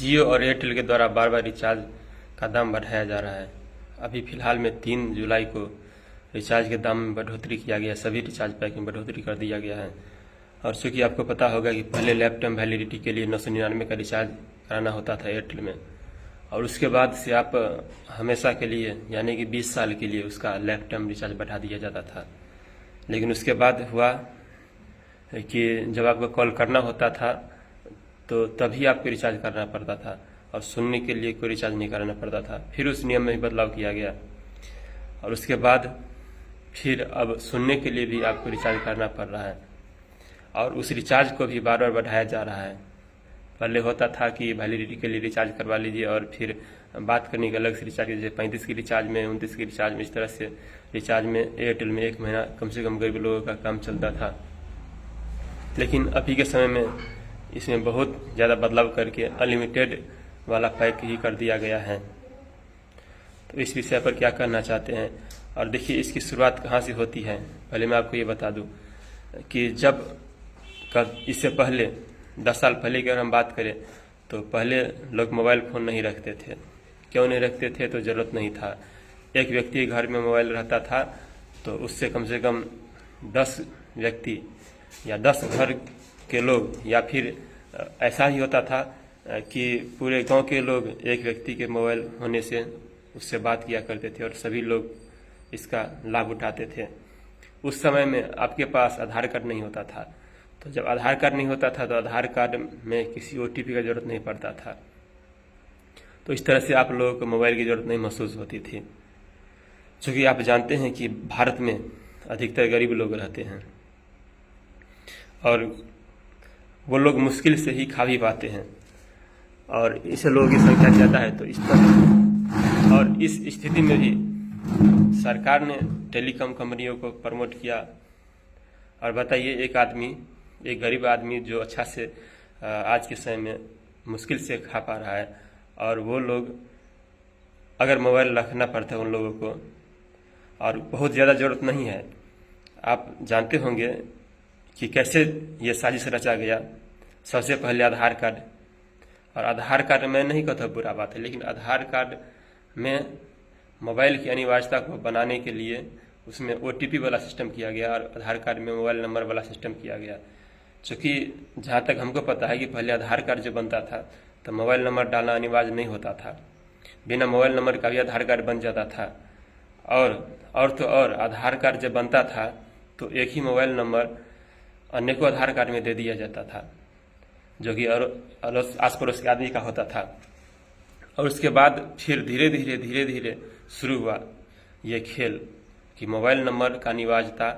जियो और एयरटेल के द्वारा बार बार रिचार्ज का दाम बढ़ाया जा रहा है। अभी फ़िलहाल में 3 जुलाई को रिचार्ज के दाम में बढ़ोतरी किया गया, सभी रिचार्ज पैक में बढ़ोतरी कर दिया गया है। और चूँकि आपको पता होगा कि पहले लाइफ टाइम वैलिडिटी के लिए 999 का रिचार्ज कराना होता था एयरटेल में, और उसके बाद से आप हमेशा के लिए यानी कि 20 साल के लिए उसका लाइफ टाइम रिचार्ज बढ़ा दिया जाता था। लेकिन उसके बाद हुआ कि जब आपको कॉल करना होता था तो तभी आपको रिचार्ज करना पड़ता था और सुनने के लिए कोई रिचार्ज नहीं कराना पड़ता था। फिर उस नियम में बदलाव किया गया और उसके बाद फिर अब सुनने के लिए भी आपको रिचार्ज करना पड़ रहा है और उस रिचार्ज को भी बार बार बढ़ाया जा रहा है। पहले होता था कि वैलिडिटी के लिए रिचार्ज करवा लीजिए और फिर बात करने के अलग से रिचार्ज कीजिए, 35 की रिचार्ज में, 29 की रिचार्ज में, इस तरह से रिचार्ज में एयरटेल में 1 महीना कम से कम गरीब लोगों का काम चलता था। लेकिन अभी के समय में इसमें बहुत ज़्यादा बदलाव करके अनलिमिटेड वाला पैक ही कर दिया गया है। तो इस विषय पर क्या कहना चाहते हैं? और देखिए इसकी शुरुआत कहाँ से होती है। पहले मैं आपको ये बता दूं कि इससे पहले 10 साल पहले की अगर हम बात करें तो पहले लोग मोबाइल फ़ोन नहीं रखते थे। क्यों नहीं रखते थे? तो ज़रूरत नहीं था। एक व्यक्ति के घर में मोबाइल रहता था तो उससे कम से कम 10 व्यक्ति या 10 घर के लोग, या फिर ऐसा ही होता था कि पूरे गांव के लोग एक व्यक्ति के मोबाइल होने से उससे बात किया करते थे और सभी लोग इसका लाभ उठाते थे। उस समय में आपके पास आधार कार्ड नहीं होता था, तो जब आधार कार्ड नहीं होता था तो आधार कार्ड में किसी OTP का जरूरत नहीं पड़ता था। तो इस तरह से आप लोगों को मोबाइल की जरूरत नहीं महसूस होती थी। चूँकि आप जानते हैं कि भारत में अधिकतर गरीब लोग रहते हैं और वो लोग मुश्किल से ही खा भी पाते हैं और इससे लोगों की संख्या ज़्यादा है। तो इस तरह और इस स्थिति में भी सरकार ने टेलीकॉम कंपनियों को प्रमोट किया। और बताइए, एक गरीब आदमी जो अच्छा से आज के समय में मुश्किल से खा पा रहा है, और वो लोग अगर मोबाइल रखना पड़ता है उन लोगों को, और बहुत ज़्यादा ज़रूरत नहीं है। आप जानते होंगे कि कैसे ये साजिश रचा गया। सबसे पहले आधार कार्ड, और आधार कार्ड मैं नहीं कहता बुरा बात है, लेकिन आधार कार्ड में मोबाइल की अनिवार्यता को बनाने के लिए उसमें OTP वाला सिस्टम किया गया और आधार कार्ड में मोबाइल नंबर वाला सिस्टम किया गया। चूँकि जहाँ तक हमको पता है कि पहले आधार कार्ड जो बनता था तो मोबाइल नंबर डालना अनिवार्य नहीं होता था, बिना मोबाइल नंबर का भी आधार कार्ड बन जाता था। और आधार कार्ड जब बनता था तो एक ही मोबाइल नंबर अनेकों आधार कार्ड में दे दिया जाता था, जो कि आस पड़ोस के आदमी का होता था। और उसके बाद फिर धीरे धीरे शुरू हुआ ये खेल कि मोबाइल नंबर का अनिवार्यता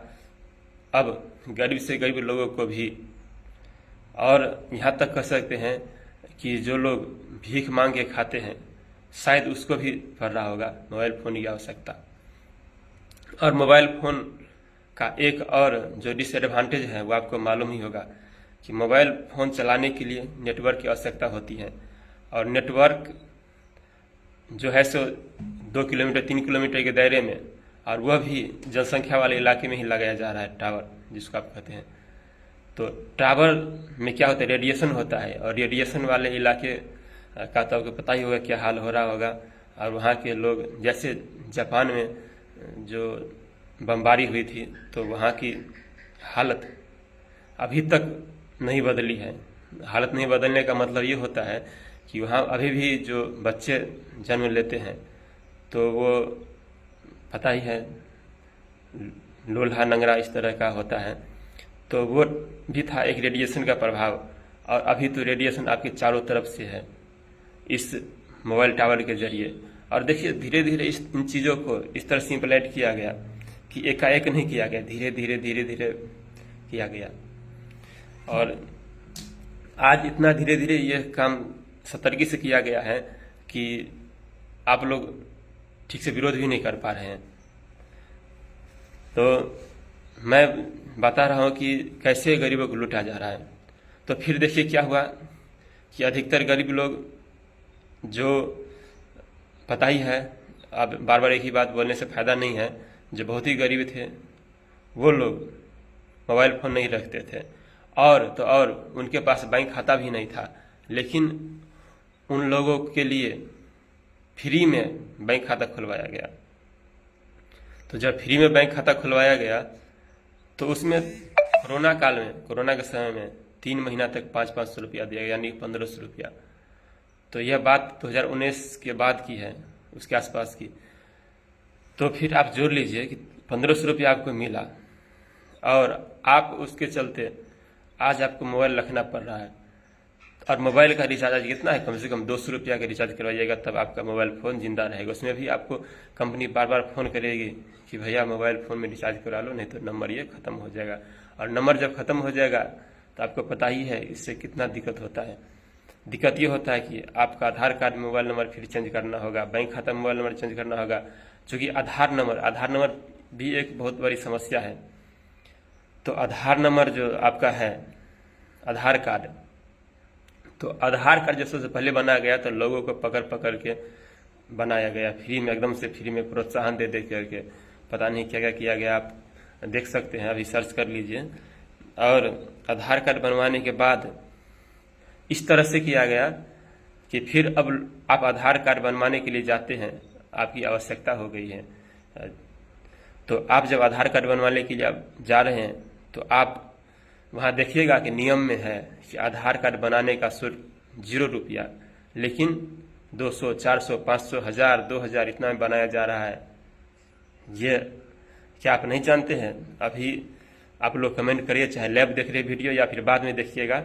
अब गरीब से गरीब लोगों को भी, और यहाँ तक कह सकते हैं कि जो लोग भीख मांग के खाते हैं शायद उसको भी पड़ रहा होगा मोबाइल फ़ोन की आवश्यकता। और मोबाइल फ़ोन का एक और जो डिसएडवांटेज है वो आपको मालूम ही होगा कि मोबाइल फ़ोन चलाने के लिए नेटवर्क की आवश्यकता होती है, और नेटवर्क जो है सो 2 किलोमीटर 3 किलोमीटर के दायरे में, और वह भी जनसंख्या वाले इलाके में ही लगाया जा रहा है, टावर जिसको आप कहते हैं। तो टावर में क्या होता है, रेडिएशन होता है, और रेडिएशन वाले इलाके का तो आपको पता ही होगा क्या हाल हो रहा होगा। और वहाँ के लोग, जैसे जापान में जो बमबारी हुई थी तो वहाँ की हालत अभी तक नहीं बदली है। हालत नहीं बदलने का मतलब ये होता है कि वहाँ अभी भी जो बच्चे जन्म लेते हैं तो वो पता ही है लोल्हा नंगरा इस तरह का होता है। तो वो भी था एक रेडिएशन का प्रभाव, और अभी तो रेडिएशन आपके चारों तरफ से है इस मोबाइल टावर के जरिए। और देखिए धीरे धीरे इन चीज़ों को इस तरह से इम्प्लीमेंट किया गया कि एकाएक नहीं किया गया, धीरे धीरे किया गया। और आज इतना धीरे धीरे ये काम सतर्की से किया गया है कि आप लोग ठीक से विरोध भी नहीं कर पा रहे हैं। तो मैं बता रहा हूँ कि कैसे गरीबों को लूटा जा रहा है। तो फिर देखिए क्या हुआ कि अधिकतर गरीब लोग, जो पता ही है, अब बार बार एक ही बात बोलने से फ़ायदा नहीं है, जो बहुत ही गरीब थे वो लोग मोबाइल फ़ोन नहीं रखते थे, और उनके पास बैंक खाता भी नहीं था। लेकिन उन लोगों के लिए फ्री में बैंक खाता खुलवाया गया। तो जब फ्री में बैंक खाता खुलवाया गया तो उसमें कोरोना काल में, कोरोना के समय में 3 महीना तक 500-500 रुपया दिया गया, यानी 1500 रुपया। तो यह बात 2019 के बाद की है, उसके आसपास की। तो फिर आप जोड़ लीजिए कि 1500 रुपया आपको मिला और आप उसके चलते आज आपको मोबाइल रखना पड़ रहा है। और मोबाइल का रिचार्ज आज कितना है, कम से कम 200 रुपया का रिचार्ज करवाइएगा तब आपका मोबाइल फ़ोन जिंदा रहेगा। उसमें भी आपको कंपनी बार बार फ़ोन करेगी कि भैया मोबाइल फ़ोन में रिचार्ज करा लो, नहीं तो नंबर ये ख़त्म हो जाएगा। और नंबर जब ख़त्म हो जाएगा तो आपको पता ही है इससे कितना दिक्कत होता है। दिक्कत ये होता है कि आपका आधार कार्ड मोबाइल नंबर फिर चेंज करना होगा, बैंक खाता मोबाइल नंबर चेंज करना होगा, चूँकि आधार नंबर भी एक बहुत बड़ी समस्या है। तो आधार नंबर जो आपका है, आधार कार्ड, तो आधार कार्ड जब सबसे पहले बनाया गया तो लोगों को पकड़ पकड़ के बनाया गया, फ्री में, एकदम से फ्री में प्रोत्साहन दे करके, पता नहीं क्या क्या किया गया। आप देख सकते हैं, अभी सर्च कर लीजिए। और आधार कार्ड बनवाने के बाद इस तरह से किया गया कि फिर अब आप आधार कार्ड बनवाने के लिए जाते हैं, आपकी आवश्यकता हो गई है। तो आप जब आधार कार्ड बनवाने के लिए आप जा रहे हैं तो आप वहाँ देखिएगा कि नियम में है कि आधार कार्ड बनाने का शुल्क 0 रुपया, लेकिन 200, 400, 500, 1000, 2000 इतना में बनाया जा रहा है। ये क्या आप नहीं जानते हैं? अभी आप लोग कमेंट करिए, चाहे लाइव देख रहे वीडियो या फिर बाद में देखिएगा,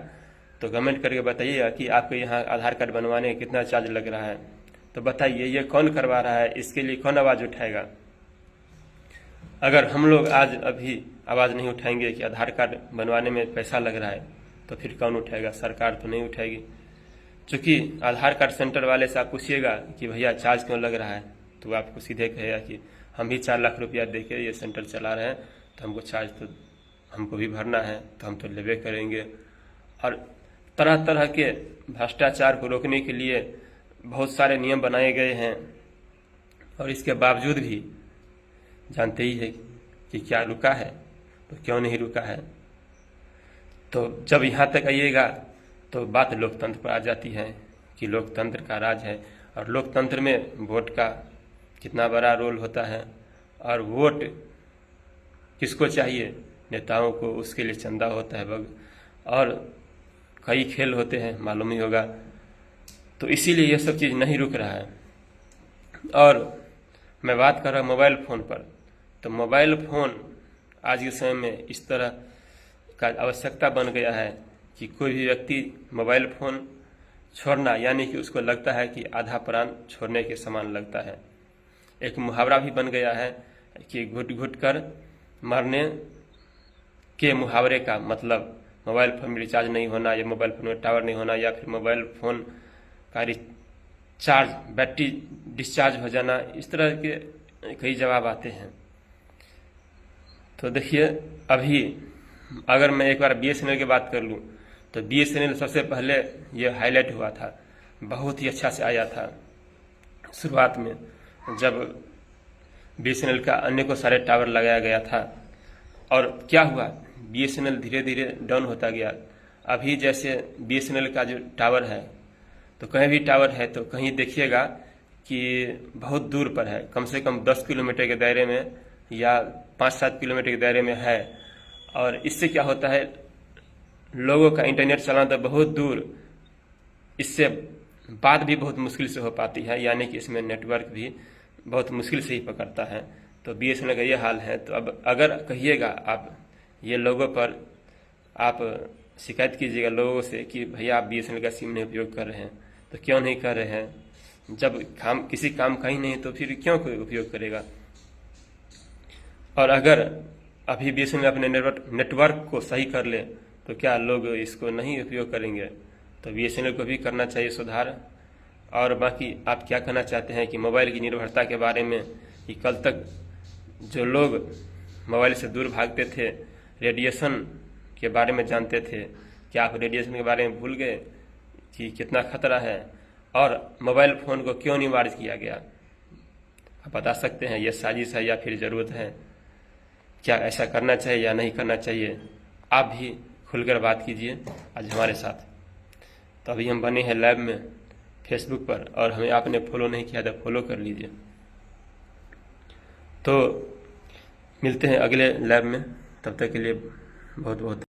तो कमेंट करके बताइएगा कि आपको यहाँ आधार कार्ड बनवाने का कितना चार्ज लग रहा है। तो बताइए ये कौन करवा रहा है, इसके लिए कौन आवाज़ उठाएगा? अगर हम लोग आज अभी आवाज़ नहीं उठाएंगे कि आधार कार्ड बनवाने में पैसा लग रहा है, तो फिर कौन उठाएगा? सरकार तो नहीं उठाएगी। चूँकि आधार कार्ड सेंटर वाले से आप पूछिएगा कि भैया चार्ज क्यों लग रहा है, तो आपको सीधे कहेगा कि हम भी 4 लाख रुपया दे के ये सेंटर चला रहे हैं, तो हमको चार्ज तो हमको भी भरना है, तो हम तो लेवे करेंगे। और तरह तरह के भ्रष्टाचार को रोकने के लिए बहुत सारे नियम बनाए गए हैं, और इसके बावजूद भी जानते ही है कि क्या रुका है, तो क्यों नहीं रुका है। तो जब यहाँ तक आइएगा तो बात लोकतंत्र पर आ जाती है कि लोकतंत्र का राज है, और लोकतंत्र में वोट का कितना बड़ा रोल होता है। और वोट किसको चाहिए? नेताओं को, उसके लिए चंदा होता है और कई खेल होते हैं, मालूम ही होगा। तो इसीलिए ये सब चीज़ नहीं रुक रहा है। और मैं बात कर रहा हूँ मोबाइल फ़ोन पर, तो मोबाइल फ़ोन आज के समय में इस तरह का आवश्यकता बन गया है कि कोई भी व्यक्ति मोबाइल फ़ोन छोड़ना, यानी कि उसको लगता है कि आधा प्राण छोड़ने के समान लगता है। एक मुहावरा भी बन गया है कि घुट घुट कर मरने के मुहावरे का मतलब मोबाइल फ़ोन में रिचार्ज नहीं होना, या मोबाइल फ़ोन में टावर नहीं होना, या फिर मोबाइल फ़ोन का चार्ज, बैटरी डिस्चार्ज हो जाना, इस तरह के कई जवाब आते हैं। तो देखिए, अभी अगर मैं एक बार BSNL की बात कर लूँ तो BSNL सबसे पहले ये हाईलाइट हुआ था, बहुत ही अच्छा से आया था शुरुआत में, जब BSNL का अन्य को सारे टावर लगाया गया था। और क्या हुआ, BSNL धीरे धीरे डाउन होता गया। अभी जैसे BSNL का जो टावर है, तो कहीं भी टावर है तो कहीं देखिएगा कि बहुत दूर पर है, कम से कम 10 किलोमीटर के दायरे में या 5-7 किलोमीटर के दायरे में है। और इससे क्या होता है, लोगों का इंटरनेट चलाना तो बहुत दूर, इससे बात भी बहुत मुश्किल से हो पाती है, यानी कि इसमें नेटवर्क भी बहुत मुश्किल से ही पकड़ता है। तो BSNL का ये हाल है। तो अब अगर कहिएगा आप ये लोगों पर, आप शिकायत कीजिएगा लोगों से कि भैया आप BSNL का सिम नहीं उपयोग कर रहे हैं, तो क्यों नहीं कर रहे हैं? जब किसी काम का ही नहीं तो फिर क्यों कोई उपयोग करेगा? और अगर अभी BSNL अपने नेटवर्क को सही कर ले तो क्या लोग इसको नहीं उपयोग करेंगे? तो BSNL को भी करना चाहिए सुधार। और बाकी आप क्या कहना चाहते हैं कि मोबाइल की निर्भरता के बारे में, कि कल तक जो लोग मोबाइल से दूर भागते थे, रेडिएशन के बारे में जानते थे, क्या आप रेडिएशन के बारे में भूल गए कि कितना खतरा है? और मोबाइल फ़ोन को क्यों अनिवार्य किया गया? आप बता सकते हैं ये साजिश है या फिर ज़रूरत है? क्या ऐसा करना चाहिए या नहीं करना चाहिए? आप भी खुलकर बात कीजिए आज हमारे साथ। तो अभी हम बने हैं लैब में, फेसबुक पर, और हमें आपने फॉलो नहीं किया तो फॉलो कर लीजिए। तो मिलते हैं अगले लाइव में, तब तक के लिए बहुत बहुत